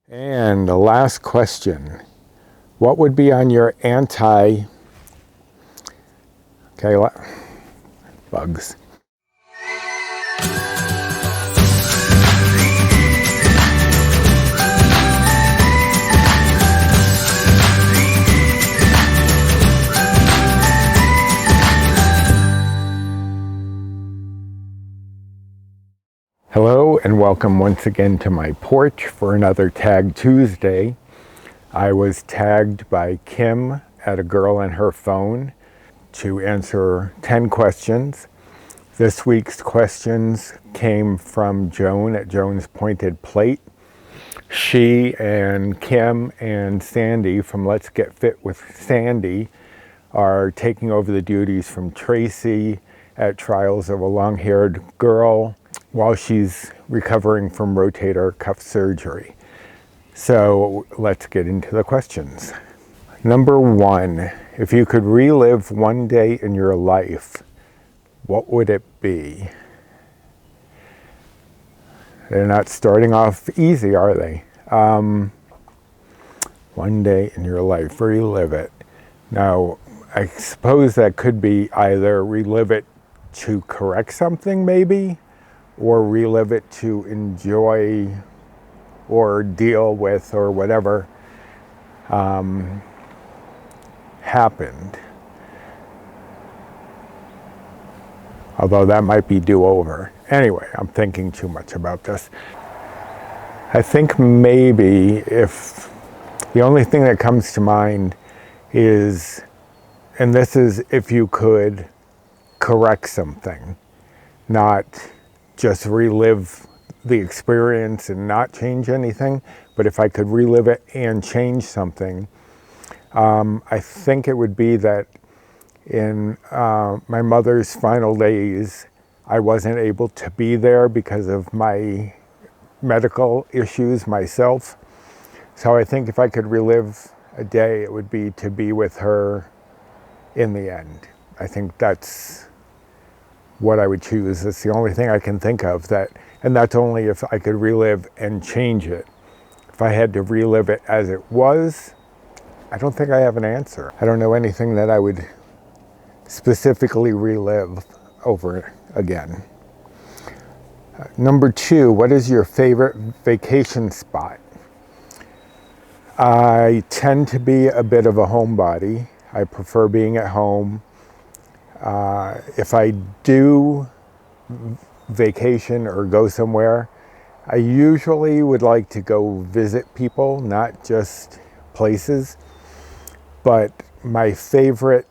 And the last question, what would be on your bugs. Hello and welcome once again to my porch for another Tag Tuesday. I was tagged by Kim at a girl and her phone to answer 10 questions. This week's questions came from Joan at Joan's Pointed Plate. She and Kim and Sandy from Let's Get Fit with Sandy are taking over the duties from Tracy at Trials of a Long-Haired Girl while she's recovering from rotator cuff surgery. So let's get into the questions. Number one, if you could relive one day in your life, what would it be? They're not starting off easy, are they? One day in your life, relive it. Now, I suppose that could be either relive it to correct something maybe, or relive it to enjoy or deal with or whatever happened. Although that might be do-over. Anyway, I'm thinking too much about this. I think maybe if the only thing that comes to mind is, and this is if you could correct something, not just relive the experience and not change anything, but if I could relive it and change something, I think it would be that in my mother's final days, I wasn't able to be there because of my medical issues myself. So I think if I could relive a day, it would be to be with her in the end. I think that's what I would choose. It's the only thing I can think of that, and that's only if I could relive and change it. If I had to relive it as it was, I don't think I have an answer. I don't know anything that I would specifically relive over again. Number two, what is your favorite vacation spot? I tend to be a bit of a homebody. I prefer being at home. If I do vacation or go somewhere, I usually would like to go visit people, not just places. But my favorite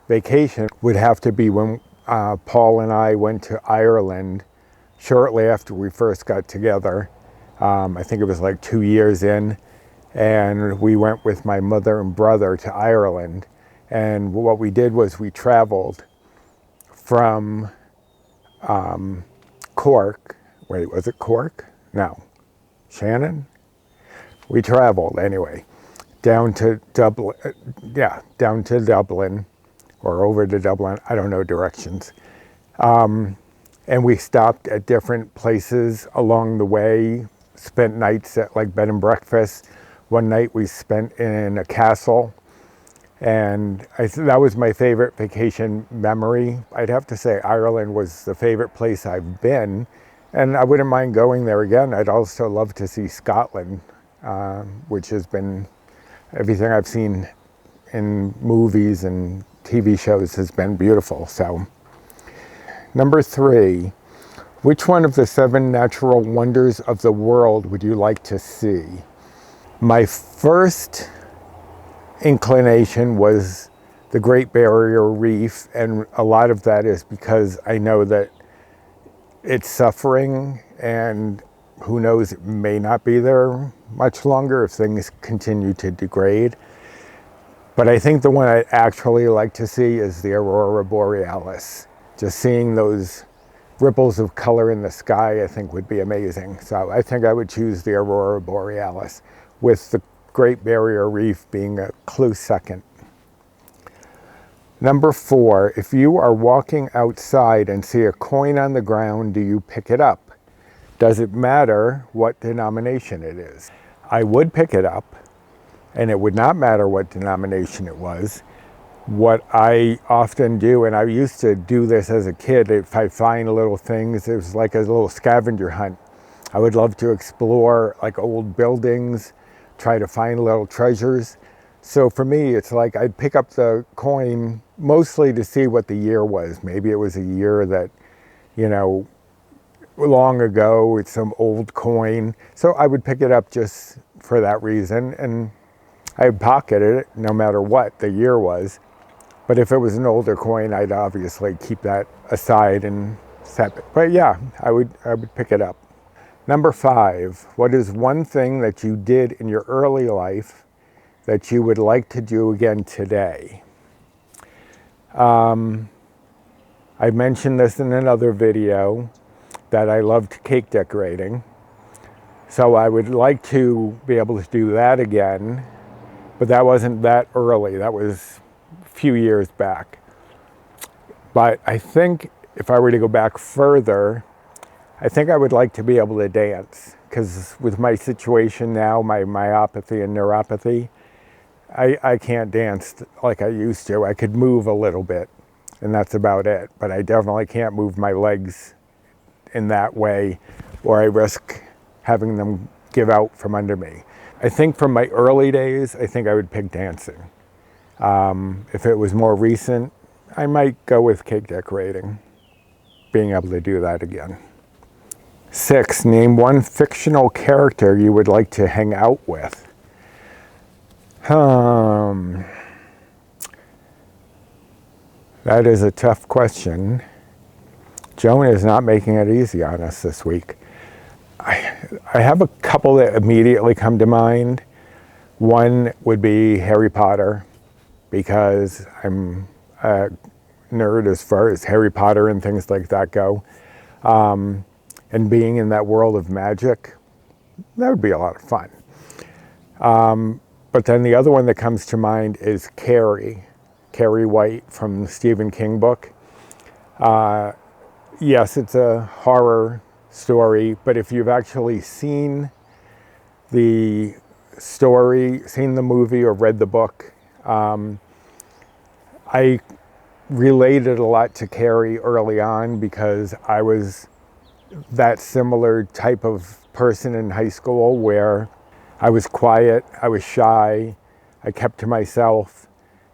vacation would have to be when Paul and I went to Ireland shortly after we first got together. I think it was like 2 years in, and we went with my mother and brother to Ireland. And what we did was we traveled from Cork. Wait, was it Cork? No. Shannon? We traveled anyway. Down to Dublin, down to Dublin, or over to Dublin, I don't know directions. And we stopped at different places along the way, spent nights at like bed and breakfast. One night we spent in a castle, and that was my favorite vacation memory. I'd have to say Ireland was the favorite place I've been, and I wouldn't mind going there again. I'd also love to see Scotland, which has been, everything I've seen in movies and TV shows has been beautiful. So, number three, which one of the 7 natural wonders of the world would you like to see? My first inclination was the Great Barrier Reef, and a lot of that is because I know that it's suffering, and who knows, it may not be there much longer if things continue to degrade. But I think the one I'd actually like to see is the Aurora Borealis. Just seeing those ripples of color in the sky, I think would be amazing. So I think I would choose the Aurora Borealis, with the Great Barrier Reef being a close second. Number 4, if you are walking outside and see a coin on the ground, do you pick it up? Does it matter what denomination it is? I would pick it up, and it would not matter what denomination it was. What I often do, and I used to do this as a kid, if I find little things, it was like a little scavenger hunt. I would love to explore like old buildings, try to find little treasures. So for me, it's like I'd pick up the coin mostly to see what the year was. Maybe it was a year that, you know, long ago, it's some old coin. So I would pick it up just for that reason, and I'd pocket it no matter what the year was. But if it was an older coin, I'd obviously keep that aside and set it. But yeah, I would pick it up. Number 5, what is one thing that you did in your early life that you would like to do again today? I mentioned this in another video that I loved cake decorating. So I would like to be able to do that again, but that wasn't that early. That was few years back. But I think if I were to go back further, I think I would like to be able to dance, because with my situation now, my myopathy and neuropathy, I can't dance like I used to. I could move a little bit, and that's about it. But I definitely can't move my legs in that way, or I risk having them give out from under me. I think from my early days, I think I would pick dancing. If it was more recent, I might go with cake decorating, being able to do that again. 6, name one fictional character you would like to hang out with. That is a tough question. Joan is not making it easy on us this week. I have a couple that immediately come to mind. One would be Harry Potter, because I'm a nerd as far as Harry Potter and things like that go. And being in that world of magic, that would be a lot of fun. But then the other one that comes to mind is Carrie White from the Stephen King book. Yes, it's a horror story, but if you've actually seen the story, seen the movie, or read the book, I related a lot to Carrie early on because I was that similar type of person in high school where I was quiet, I was shy, I kept to myself,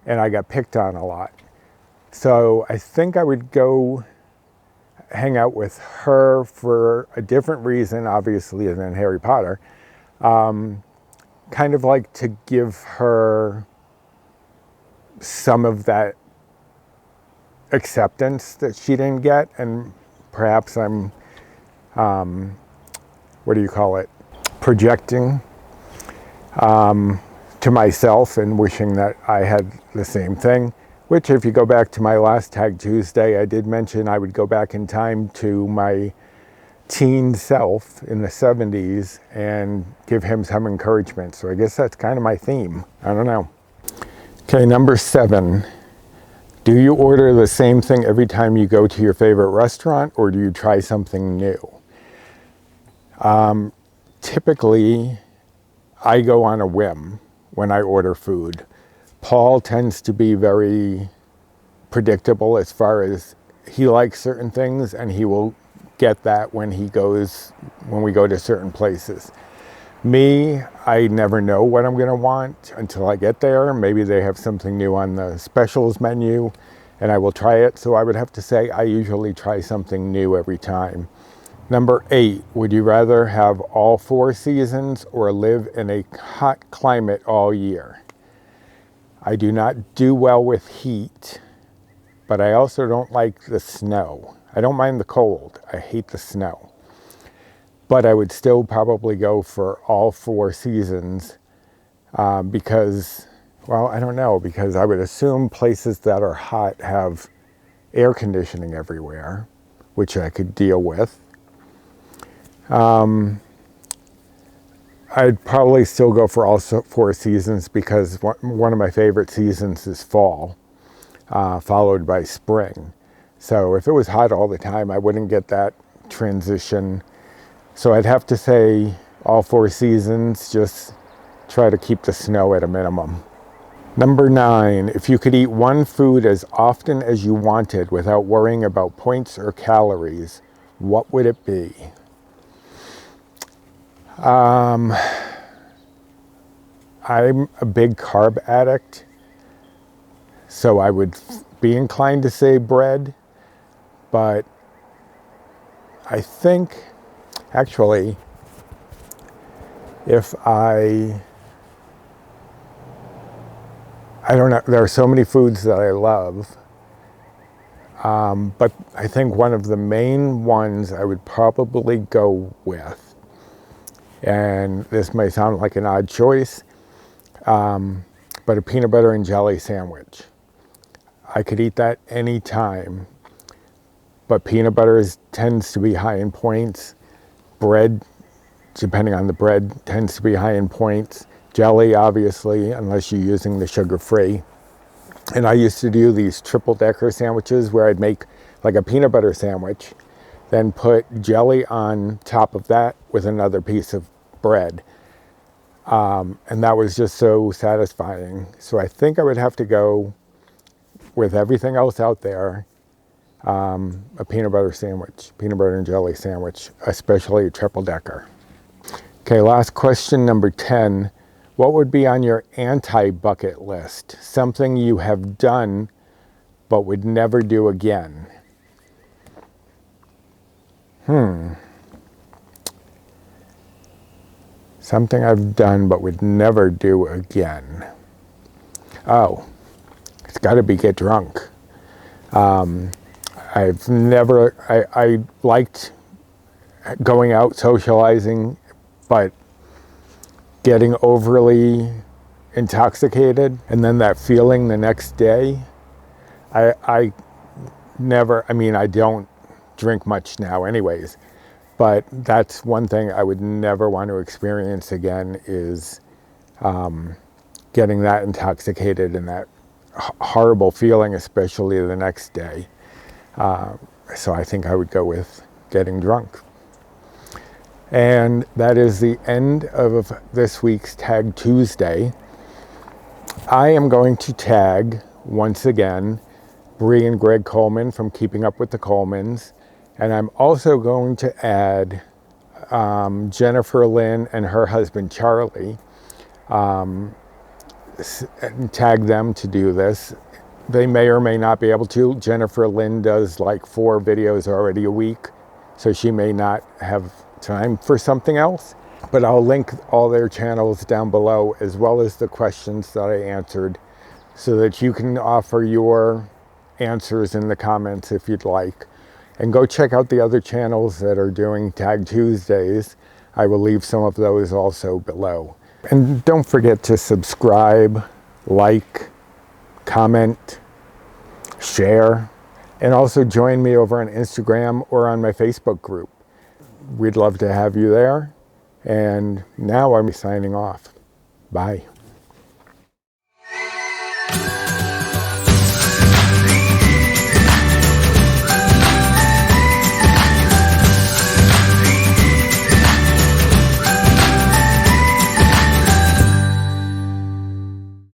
and I got picked on a lot. So I think I would go hang out with her for a different reason, obviously, than Harry Potter. Kind of like to give her some of that acceptance that she didn't get, and perhaps I'm, projecting to myself and wishing that I had the same thing. Which, if you go back to my last Tag Tuesday, I did mention I would go back in time to my teen self in the 70s and give him some encouragement. So I guess that's kind of my theme. I don't know. Okay, number 7. Do you order the same thing every time you go to your favorite restaurant, or do you try something new? Typically, I go on a whim when I order food. Paul tends to be very predictable as far as he likes certain things, and he will get that when we go to certain places. Me, I never know what I'm going to want until I get there. Maybe they have something new on the specials menu and I will try it. So I would have to say I usually try something new every time. Number 8, would you rather have all 4 seasons or live in a hot climate all year? I do not do well with heat, but I also don't like the snow. I don't mind the cold. I hate the snow. But I would still probably go for all 4 seasons because, well, I don't know, because I would assume places that are hot have air conditioning everywhere, which I could deal with. I'd probably still go for all 4 seasons because one of my favorite seasons is fall, followed by spring. So if it was hot all the time, I wouldn't get that transition. So I'd have to say all 4 seasons, just try to keep the snow at a minimum. Number 9, if you could eat one food as often as you wanted without worrying about points or calories, what would it be? I'm a big carb addict, so I would be inclined to say bread, but I think, actually, if I don't know, there are so many foods that I love, but I think one of the main ones I would probably go with, and this may sound like an odd choice, but a peanut butter and jelly sandwich. I could eat that any time, but peanut butter tends to be high in points. Bread, depending on the bread, tends to be high in points. Jelly, obviously, unless you're using the sugar-free. And I used to do these triple-decker sandwiches where I'd make like a peanut butter sandwich, then put jelly on top of that with another piece of bread. And that was just so satisfying. So I think I would have to go with everything else out there, a peanut butter sandwich, peanut butter and jelly sandwich, especially a triple-decker. Okay, last question, number 10. What would be on your anti-bucket list? Something you have done but would never do again. Something I've done but would never do again. Oh, it's got to be get drunk. I've never, I liked going out socializing, but getting overly intoxicated and then that feeling the next day, I don't drink much now anyways, but that's one thing I would never want to experience again is getting that intoxicated and that horrible feeling, especially the next day. So I think I would go with getting drunk. And that is the end of this week's Tag Tuesday. I am going to tag, once again, Bree and Greg Coleman from Keeping Up with the Colemans. And I'm also going to add Jennifer Lynn and her husband Charlie, and tag them to do this. They may or may not be able to. Jennifer Lynn does like 4 videos already a week, so she may not have time for something else, but I'll link all their channels down below as well as the questions that I answered so that you can offer your answers in the comments if you'd like. And go check out the other channels that are doing Tag Tuesdays. I will leave some of those also below. And don't forget to subscribe, like, comment, share, and also join me over on Instagram or on my Facebook group. We'd love to have you there. And now I'm signing off. Bye.